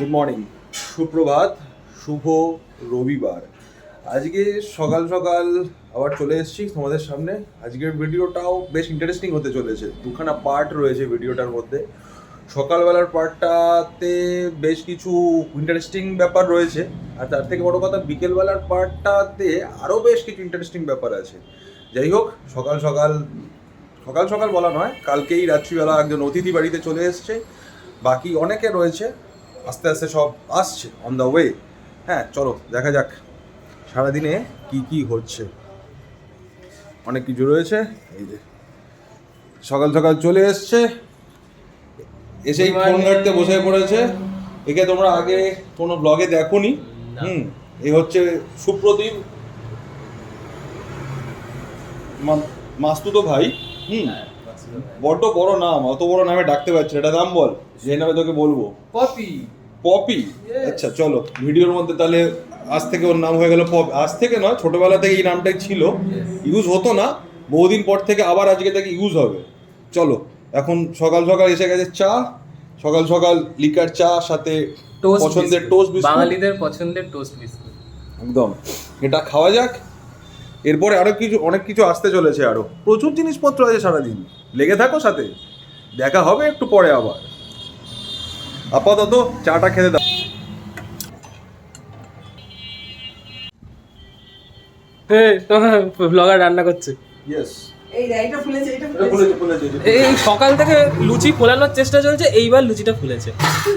Good morning, সুপ্রভাত, শুভ রবিবার। আজকে সকাল সকাল আবার চলে এসেছি তোমাদের সামনে। আজকের ভিডিওটাও বেশ ইন্টারেস্টিং হতে চলেছে, দুখানা পার্ট রয়েছে ভিডিওটার মধ্যে। সকালবেলার পার্টটাতে বেশ কিছু ইন্টারেস্টিং ব্যাপার রয়েছে, আর তার থেকে বড় কথা বিকেলবেলার পার্টটাতে আরও বেশ কিছু ইন্টারেস্টিং ব্যাপার আছে। যাই হোক, সকাল সকাল সকাল সকাল বলা নয়, কালকেই রাত্রিবেলা একজন অতিথি বাড়িতে চলে এসছে, বাকি অনেকে রয়েছে, আস্তে আস্তে সব আসছে অন দ্য ওয়ে। হ্যাঁ, চলো দেখা যাক সারাদিনে কি কি হচ্ছে। অনেক কিছু রয়েছে। এই যে সকাল সকাল চলে এসছে, এসেই ফোন ঘাঁটতে বসে পড়েছে। একে তোমরা আগে কোনো ব্লগে দেখোনি। এই হচ্ছে সুপ্রদীপ, মাস্তুতো ভাই। বড্ড বড় নাম, অত বড় নামে ডাকতে পারছি, এটা নাম বল, যে নামে তোকে বলবো। পপি। পপি? আচ্ছা চলো, ভিডিওর মধ্যে তাহলে আজ থেকে ওর নাম হয়ে গেল পপি। আজ থেকে নয়, ছোটবেলা থেকে এই নামটাই ছিল, ইউজ হতো না, বহুদিন পর থেকে আবার আজকে থেকে ইউজ হবে। চলো, এখন সকাল সকাল এসে গেছে চা, সকাল সকাল লিকার চা, সাথে পছন্দের টোস্ট বিস্কুট, বাঙালিদের পছন্দের টোস্ট বিস্কুট। একদম, এটা খাওয়া যাক। এরপরে আরো কিছু, অনেক কিছু আসতে চলেছে, আরো প্রচুর জিনিসপত্র আছে। সারাদিন লেগে থাকো সাথে, দেখা হবে একটু পরে আবার। আপাতত চাটা খেতে দাও। ব্লগার রান্না করছে। এই সকাল থেকে লুচি ফোলানোর চেষ্টা চলছে, এইবার লুচিটা ফুলেছে।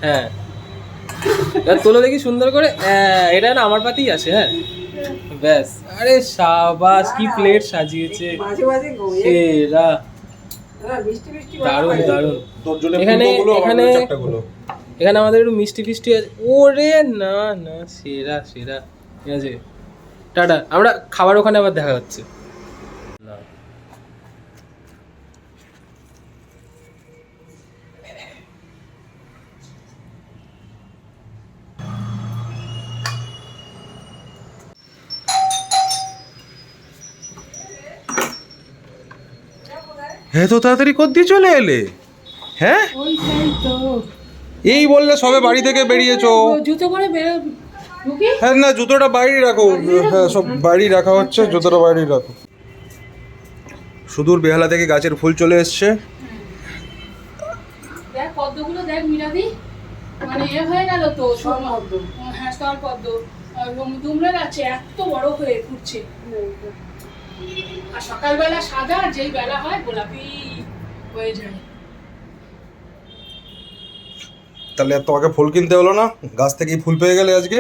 হ্যাঁ, তোলো দেখি সুন্দর করে। এটা না আমার পাতেই আসে। হ্যাঁ ব্যাস, আরে সাবাস, কি প্লেট সাজিয়েছে, সেরা, দারুণ দারুণ। এখানে এখানে এখানে আমাদের একটু মিষ্টি ফিষ্টি আছে। ওরে না না, সেরা সেরা। ঠিক আছে, টাটা, আমরা খাবার ওখানে আবার দেখা হচ্ছে। হ্যাঁ, তো তাড়াতাড়ি দিয়ে চলে এলে। হ্যাঁ, এই বললে সবে বাড়ি থেকে বেরিয়েছো। জুতো পরে হ্যাঁ না, জুতোটা বাইরে রাখো। হ্যাঁ, সব বাইরে রাখা হচ্ছে, জুতোটা বাইরে রাখো। সুদূর বেহালা থেকে গাছের ফুল চলে এসছে। দেখ পদ্মগুলো, দেখ মিরাদি, মানে এ হয়ে গেল তো পদ্ম। হ্যাঁ, স্তর পদ্ম দুমড়ে যাচ্ছে, এত বড় হয়ে ফুটছে। আর সকালবেলা সাদা, যেই বেলা হয় গোলাপি হয়ে যায়। তাহলে আর তোমাকে ফুল কিনতে হলো না, গাছ থেকেই ফুল পেয়ে গেলে আজকে।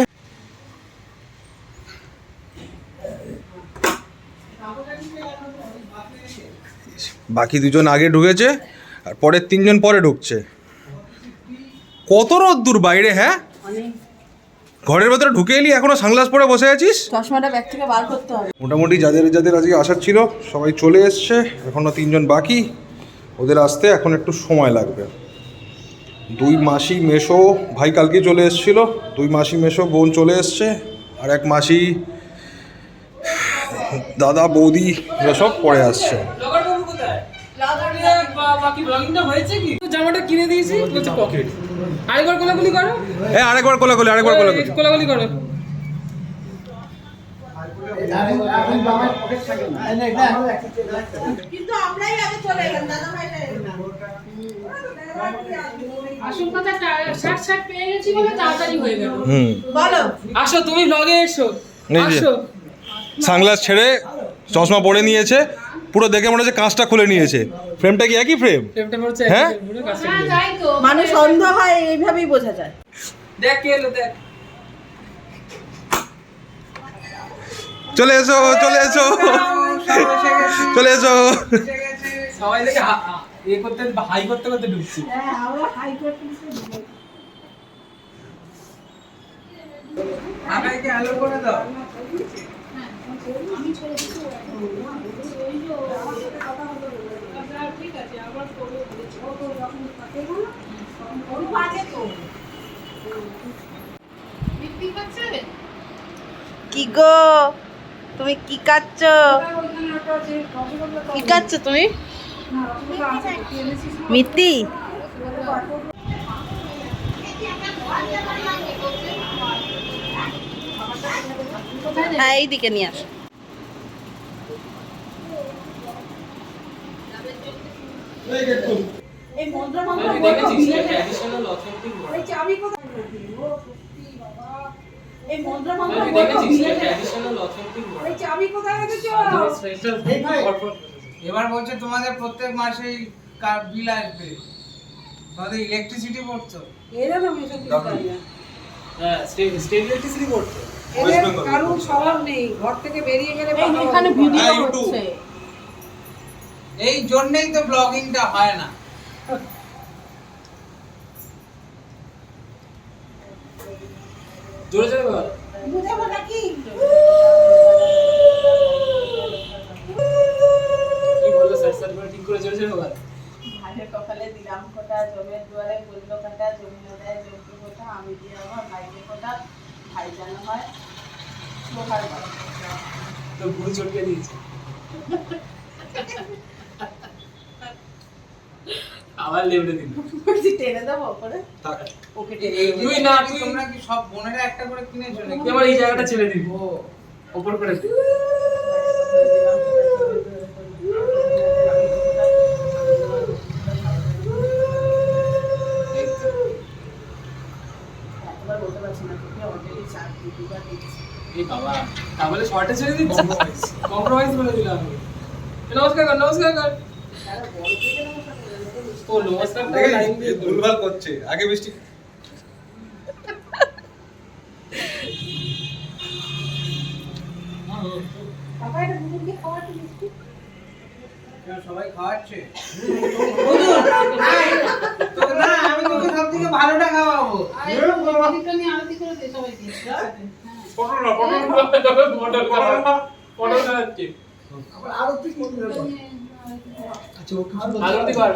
বাকি দুজন আগে ঢুকেছে, আর পরের তিনজন পরে ঢুকছে। কত রোদ্দুর বাইরে! হ্যাঁ, ঘরের ভেতরে ঢুকে এলি, এখনো সানগ্লাস পরে বসে আছিস। চশমাটা ব্যাগ থেকে বার করতে হবে। মোটামুটি যাদের যাদের আজকে আসার ছিল সবাই চলে এসছে, এখনো তিনজন বাকি। ওদের আসতে এখন একটু সময় লাগবে। দুই মাসি মেশো ভাই কালকে চলে এসেছিল, দুই মাসি মেশো বোন চলে এসছে, আর এক মাসি দাদা বৌদি এরা সব পরে আসছে। জামাটা কিনে দিয়েছি, পকেট। আরেকবার কোলাকুলি করো। হ্যাঁ, আরেকবার কোলাকুলি, আরেকবার কোলাকুলি, কোলাকুলি করো। কিন্তু আমরাই আগে চলে গেলাম, দাদা ভাইটা আসল কথা, শার্ট শার্ট পেয়ে গেছি বলে তাড়াতাড়ি হয়ে গেল। বলো, আসো তুমি ব্লগে এসো, আসো। সানগ্লাস ছেড়ে চশমা পরে নিয়েছে, পুরো দেখে মনে হচ্ছে কাঁচটা খুলে নিয়েছে। ফ্রেমটা কি একই ফ্রেম? হ্যাঁ, মানুষ অন্ধ হয় এইভাবেই বোঝা যায়। দেখ কে এলো, দেখ। চলে এসো, চলে এসো, চলে এসো। সবাই দেখে এ করতে, হাই করতে করতে ঢুকছি। হ্যাঁ, আমরা হাই করতেছি। আগাইকে আলো করে দাও। আমি ছেড়ে দিচ্ছি। ওই যে কথা হলো, ঠিক আছে, আবার করবো বলেছি। ও তো যখন থাকে না, তখন করবো আগে তো। কি গো, তুমি কি কাচ্ছ? কি কাচ্ছ তুমি? মিত্তি হ্যাঁ এইদিকে নিয়ে আস। এই মন্ত্র এই চাবি কোথায় এই মন্ত্র এই চাবি কোথায় রেখেছো? এবার বলছে তোমাদের প্রত্যেক মাসেই বিল আসবে, তোমাদের ইলেকট্রিসিটি পড়তো। এরা না মেশিন পারি না। হ্যাঁ স্টেট ইলেকট্রিসিটি বোর্ড। এদের কারণ স্বভাব নেই, ঘর থেকে বেরিয়ে গেলে এখানে ভিডিও হচ্ছে। এই জন্যই তো ব্লগিংটা হয় না। জোরে জোরে বল। বুঝাবো নাকি? কি বললো স্যার করে ঠিক করে জোরে জোরে বল। ভাইয়ের কপালে দিলাম কোটা, জমের দুয়ারে বললো কাটা, জমিয়ে দেয় জমকে কোটা, আমি দিয়ে আমার ভাইকে কোটা, ভাই যেন হয় লোহার বাড়ি। তো ভুল চটকে দিয়েছে। আবার লেবড়ে দিল। বলছি টেনে দেবো ওপরে, ওকে টেনে তুই না তুই তোমরা কি সব বোনেরা একটা করে কিনেছো নাকি? এবার এই জায়গাটা ছেড়ে দিব ওপর করে দে। একবার বলতে পারছি না, তোকে অলরেডি 4 দিচ্ছি। এই বাবা তাহলে শর্টে ছেড়ে দিচ্ছি। কম্প্রোমাইজ বলে দিলাম আমি। নমস্কার কর, নমস্কার কর। ও নমস্কার লাইন দিয়ে ভুলভাল করছে আগে বৃষ্টি। বাবা এটা দুজনকে খাওয়াতে দিচ্ছি। সবাই খাওয়াচ্ছে। তোকে না, আমি তোকে সব থেকে ভালোটা খাওয়াবো। আরেকটা নিয়ে আরতি করে দে সবাইকে। পটল খাওয়াচ্ছি। আরতি করবে। আরতি কর।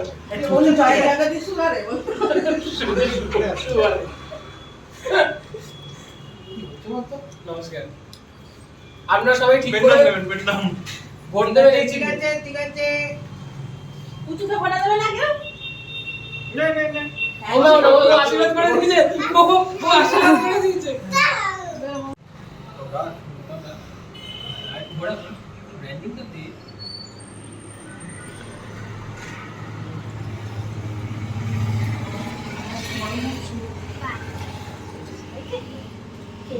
বলে চাই জায়গা দিছু না রে। নমস্কার। আপনারা সবাই ঠিক করে ভোট দেবেন এই ঠিক আছে, ঠিক আছে। উঁচুতে ফোটা দেবে না কেউ? ও আশীর্বাদ করে দিয়েছে। ও আশীর্বাদ করে দিয়েছে। বড় ব্র্যান্ডিং তো দে।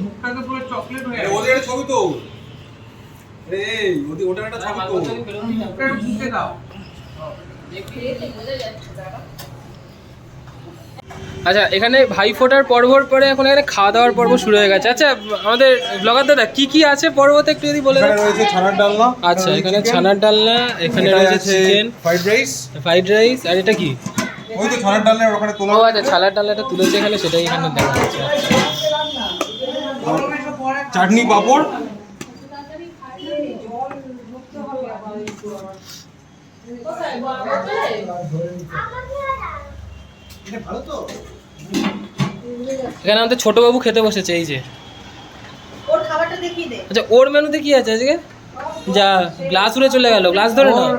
মুখটা তো পুরো চকলেট হয়ে আরে গেছে। ওদের একটা ছবি তো। আরে ওদের ওটার একটা ছবি তো। মুখটা মুখে দাও। আচ্ছা এখানে ভাই ফোটার পর্বর পরে এখন এখানে খাওয়া দাওয়ার পর্ব শুরু হয়ে গেছে। আচ্ছা আমাদের ব্লগার দাদা কি কি আছে পর্বতে একটু যদি বলে এখানে দেন। রয়েছে ছানার ডালনা। আচ্ছা এখানে ছানার ডালনা, এখানে রয়েছে চিকেন, ফ্রাইড রাইস। আর এটা কি? ওই তো ছানার ডালনা ওখানে তোলা। ও আচ্ছা ছালার ডালনাটা তুলেছে এখানে, সেটাই এখানে দেখা যাচ্ছে। চাটনি পাঁপড়। এখানে আমাদের ছোট বাবু খেতে বসেছে এই যে। ওর খাবারটা দেখিয়ে দে। আচ্ছা ওর মেনুতে কি আছে আজকে? যা গ্লাস উড়ে চলে গেল, গ্লাস ধরে না। ওর,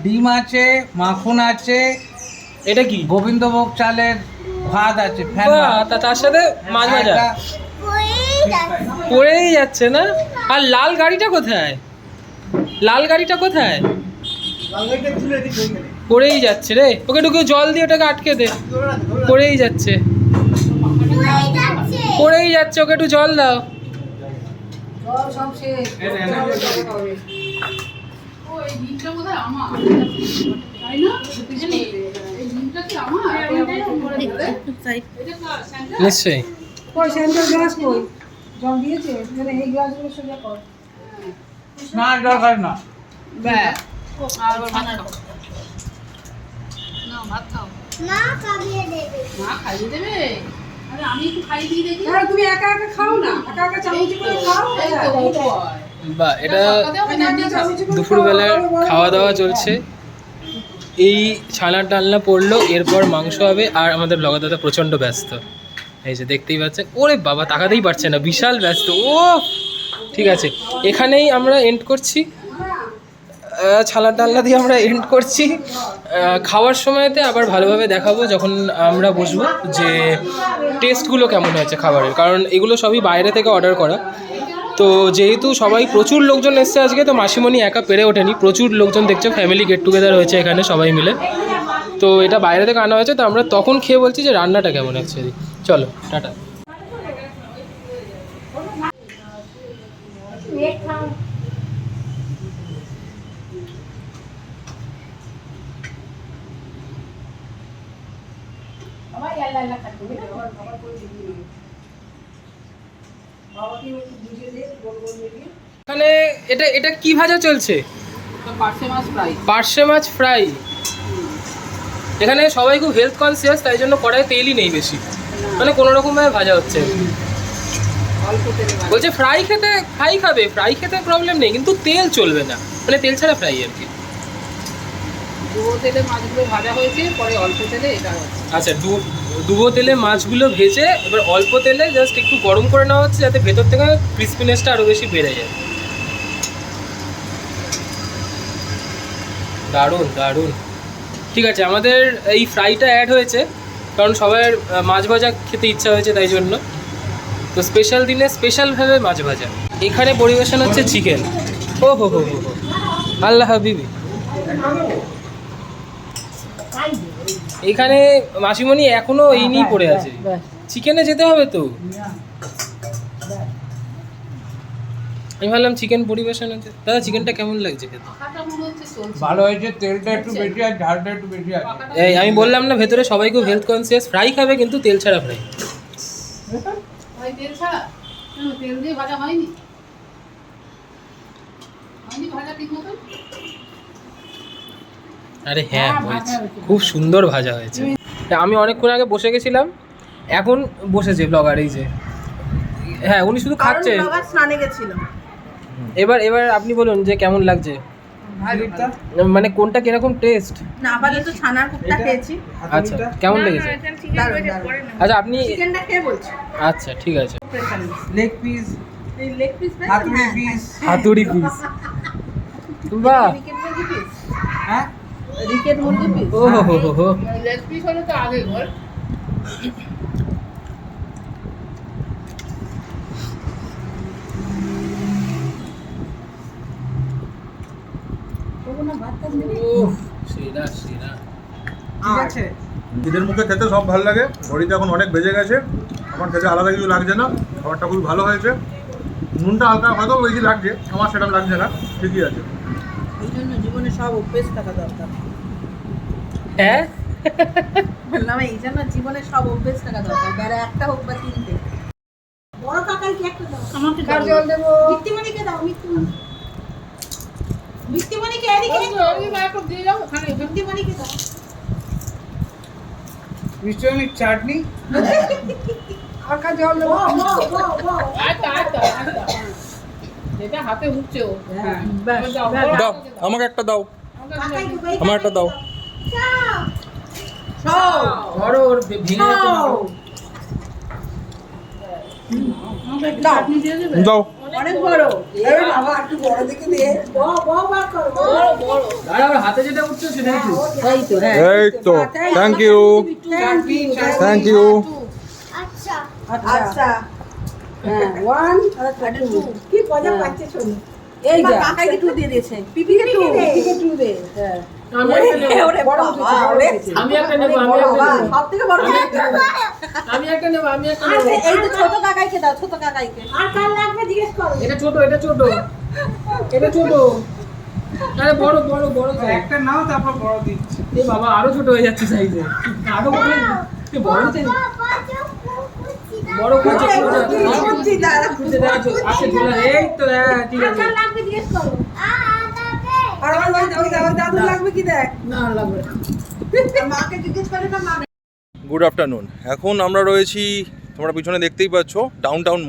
ডিম আছে, মাখন আছে, এটা কি? গোবিন্দভোগ চালের ভাত আছে, ফ্যান বাহ, তার সাথে মাছ ভাজা পড়েই যাচ্ছে না। আর লাল গাড়িটা কোথায়? লাল গাড়িটা কোথায়? পড়েই যাচ্ছে রে। ওকে একটু কেউ জল দিয়ে ওটাকে আটকে দে। পড়েই যাচ্ছে, পড়েই যাচ্ছে, ওকে একটু জল দাও। জল সব শেষ। ও এই ডিমটা বোধহয় আমার। তাই না? এই ডিমটা কি আমার? এটা কার? স্যান্ডেল? নিশ্চয়ই। কই স্যান্ডেল গ্লাস কই? জল দিয়েছে? তাহলে এই গ্লাসগুলো সোজা কর। না দরকার না। ব্যাস। আর ভাত খাও। না ভাত খাও। না খাইয়ে দেবে। না খাইয়ে দেবে? আরে আমি একটু খাইয়ে দিয়ে দেখি। তাহলে তুমি একা একা খাও না, একা একা চামচে করে খাও। এই তো ও বয়। বা এটা সকালে হবে না দিয়ে খাও। দুপুরবেলার খাওয়া দাওয়া চলছে। এই ছানার ডালনা পড়লো, এরপর মাংস হবে। আর আমাদের ব্লগার দাদা প্রচণ্ড ব্যস্ত, এই যে দেখতেই পাচ্ছেন। ওরে বাবা তাকাতেই পারছে না, বিশাল ব্যস্ত ও। ঠিক আছে এখানেই আমরা এন্ড করছি। ছানার ডালনা দিয়ে আমরা এন্ড করছি। খাওয়ার সময়তে আবার ভালোভাবে দেখাবো যখন আমরা বসবো যে টেস্টগুলো কেমন হয়েছে খাবারের, কারণ এগুলো সবই বাইরে থেকে অর্ডার করা। তো যেহেতু সবাই প্রচুর লোকজন এসছে আজকে, তো মাসিমণি একা পেরে ওঠেনি, প্রচুর লোকজন দেখছো, ফ্যামিলি গেট টুগেদার হয়েছে এখানে সবাই মিলে। তো এটা বাইরে থেকে আনা হয়েছে, তো আমরা তখন খেয়ে বলছি যে রান্নাটা কেমন অ্যাকচুয়ালি। চলো টাটা। এখানে এটা এটা কি ভাজা চলছে? পার্শে মাছ ফ্রাই। এখানে সবাই খুব হেলথ কনসিয়াস, তাই জন্য কড়াইয়ে তেলই নেই বেশি, মানে কোনো রকমভাবে ভাজা হচ্ছে। বলছে ফ্রাই খাবে, ফ্রাই খেতে প্রবলেম নেই, কিন্তু তেল চলবে না, মানে তেল ছাড়া ফ্রাই আর কি। ডুবো তেলে মাছগুলো ভাজা হয়েছে, পরে অল্প তেলে এটা হচ্ছে। আচ্ছা, ডুবো তেলে মাছগুলো ভেজে এবার অল্প তেলে জাস্ট একটু গরম করে নেওয়া হচ্ছে, যাতে ভেতর থেকে ক্রিসপিনেসটা আরও বেশি বেড়ে যায়। দারুণ দারুণ। ঠিক আছে, আমাদের এই ফ্রাইটা অ্যাড হয়েছে কারণ সবার মাছ ভাজা খেতে ইচ্ছা হয়েছে, তাই জন্য। তো স্পেশাল দিনে স্পেশালভাবে মাছ ভাজা। এখানে পরিবেশন হচ্ছে চিকেন। ও হো হো হো, আল্লাহ হাবিবি। এখানে মাসিমণি এখনো এই নিয়েই পড়ে আছে, চিকেনে যেতে হবে তো। আমি ভাবলাম চিকেন পরিবেশন হচ্ছে। দাদা চিকেনটা কেমন লাগছে খেতে? ভালো হয়েছে, তেলটা একটু বেশি আর ঝালটা একটু বেশি আছে। এই আমি বললাম না, ভেতরে সবাই খুব হেলথ কনসিয়াস, ফ্রাই খাবে কিন্তু তেল ছাড়া ফ্রাই। তেল ছাড়া তেল দিয়ে ভাজা হয়নি ভাজা ঠিক মতো। আরে হ্যাঁ হয়েছে, খুব সুন্দর ভাজা হয়েছে। আমি অনেকক্ষণ আগে বসে গেছিলাম, এখন বসেছে ব্লগার, এই যে। হ্যাঁ, উনি শুধু খাচ্ছেন। স্নানে গেছিল। এবার আপনি বলুন যে কেমন লাগছে, মানে কোনটা কিরকম টেস্ট? না, আপাতত ছানার কুকটা খেয়েছি। আচ্ছা, কেমন লেগেছে? আচ্ছা আপনি চিকেনটা খেয়ে বলছি। আচ্ছা ঠিক আছে। লেগ পিস, এই লেগ পিস হাতুড়ি পিস। হাতুড়ি পিস, বাহ। হ্যাঁ, রিকেট মুরগি পিস। ও হো হো হো। লেগ পিস হলে তো আগে ঘর। উফ, সেরা সেরা। ঠিক আছে। ঈদের মুখে খেতে সব ভালো লাগে। ঘড়িতে এখন অনেক বেজে গেছে, আমার খেতে আলাদা কিছু লাগছে না। খাবারটা খুবই ভালো হয়েছে। নুনটা হালকা হয়তো বেশি লাগছে, আমার সেটা লাগছে না, ঠিকই আছে। এই জন্য জীবনে সব অভ্যেস থাকা দরকার। হ্যাঁ, বললাম এই জন্য জীবনে সব অভ্যেস থাকা দরকার, বেড়া একটা হোক বা তিনটে। বড় কাকাই কি একটা দাও আমাকে, কার জল দেবো? মিত্তিমণিকে দাও। মিত্তিমণিকে এদিকে ওই মাইক্রো দিয়ে যাও ওখানে। মিত্তিমণিকে দাও। মিষ্টি চাটনি আর কার জল দেবো? আচ্ছা আচ্ছা আচ্ছা, এটা হাতে উঠছে ও। হ্যাঁ, ব্যাস, দাও, ব্যাস। দাও, আমাকে একটা দাও, আমার একটা দাও। বড় ওর ভেঙে যাচ্ছে না। চাটনি দিয়ে দেবে? দাও। অনেক বড়। এই বাবা একটু বড় দেখে দে। বড় করো। বড় বড়। দাঁড়া, ওর হাতে যেটা উঠছে সেটাই তো। এই তো, হ্যাঁ। এই তো, থ্যাংক ইউ, থ্যাংক ইউ। আচ্ছা, হ্যাঁ, 1 আর 2 কি মজা পাচ্ছে শুনি। এই যা কাকাইকে 2 দিয়ে দিয়েছে, পিপিকে 2 দে। হ্যাঁ, আমি একটা নেবো, ওরে বড় উঠেছে, বড় উঠেছে। আমি একটা নেবো, আমি বড়, একটা বাহ, নেবো। সবথেকে বড় কাকাইকে দাও। আমি একটা নেবো, আমি একটা আচ্ছা, নেবো। এই তো ছোট কাকাইকে দাও, ছোট কাকাইকে। আর কার লাগবে জিজ্ঞেস করো। এটা ছোট, এটা ছোট, এটা ছোট। আরে বড় বড় বড় চাই। একটা নাও, তারপর বড় দিচ্ছি। এ বাবা, আরো ছোট হয়ে যাচ্ছে সাইজে। আরো বড়, এ বড় চাই। বড় করছে, বুঝছি, দাঁড়া। আচ্ছা ঝোলা, এই তো, হ্যাঁ ঠিক আছে। কার লাগবে জিজ্ঞেস করো। আর ওই দাদু লাগবে কি দেখ। না লাগবে না। মাকে জিজ্ঞেস করে না, মা। Good afternoon. এখন আমরা রয়েছি, তোমরা পিছনে দেখতেই পাচ্ছ, ডাউনটাউন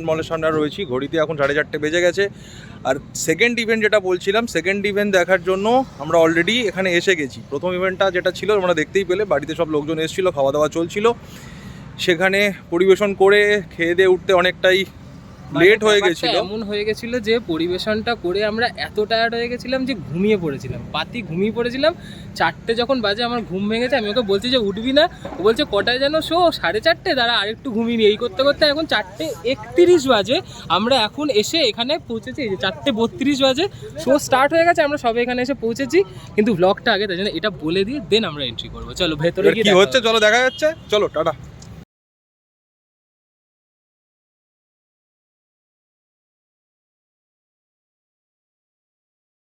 মলের সামনে রয়েছি। ঘড়িতে এখন 4:30 বেজে গেছে। আর সেকেন্ড ইভেন্ট যেটা বলছিলাম, সেকেন্ড ইভেন্ট দেখার জন্য আমরা অলরেডি এখানে এসে গেছি। প্রথম ইভেন্টটা যেটা ছিল তোমরা দেখতেই পেলে, বাড়িতে সব লোকজন এসেছিলো, খাওয়া দাওয়া চলছিল। সেখানে পরিবেশন করে খেয়ে দিয়ে উঠতে অনেকটাই লেট হয়ে ব্যাপারটা গেছিল। এমন হয়ে গেছিল যে পরিবেশনটা করে আমরা এত টায়ার্ড হয়ে গেছিলাম যে ঘুমিয়ে পড়েছিলাম, পাতি ঘুমিয়ে পড়েছিলাম। 4টে যখন বাজে আমার ঘুম ভেঙেছে, আমি ওকে বলছি যে উঠবি না, ও বলছে কটায় যেন শো, 4:30, দাঁড়া আরেকটু ঘুমিয়ে নিই। এই করতে করতে এখন 4:31 বাজে, আমরা এখন এসে এখানে পৌঁছেছি, এই যে 4:32 বাজে, শো স্টার্ট হয়ে গেছে, আমরা সবে এখানে এসে পৌঁছেছি। কিন্তু ব্লগটা আগে, তাই জন্য এটা বলে দিয়ে দেন আমরা এন্ট্রি করবো। চলো ভেতরে এবার গিয়ে কি দেখা হচ্ছে হবে। চলো দেখা যাচ্ছে, চলো টাটা।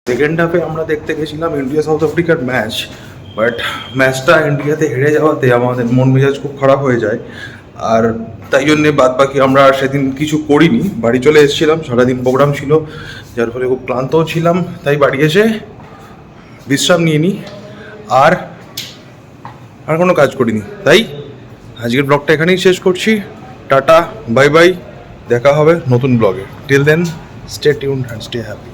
সেকেন্ড হাফে আমরা দেখতে গেছিলাম ইন্ডিয়া সাউথ আফ্রিকার ম্যাচ, বাট ম্যাচটা ইন্ডিয়াতে হেরে যাওয়াতে আমাদের মন মেজাজ খুব খারাপ হয়ে যায়। আর তাই জন্যে বাদ বাকি আমরা আর সেদিন কিছু করিনি, বাড়ি চলে এসেছিলাম। সারাদিন প্রোগ্রাম ছিল, যার ফলে খুব ক্লান্তও ছিলাম, তাই বাড়ি এসে বিশ্রাম নিয়ে নিই। আর কোনো কাজ করিনি, তাই আজকের ব্লগটা এখানেই শেষ করছি। টাটা, বাই বাই, দেখা হবে নতুন ব্লগে। Till then stay tuned and stay happy.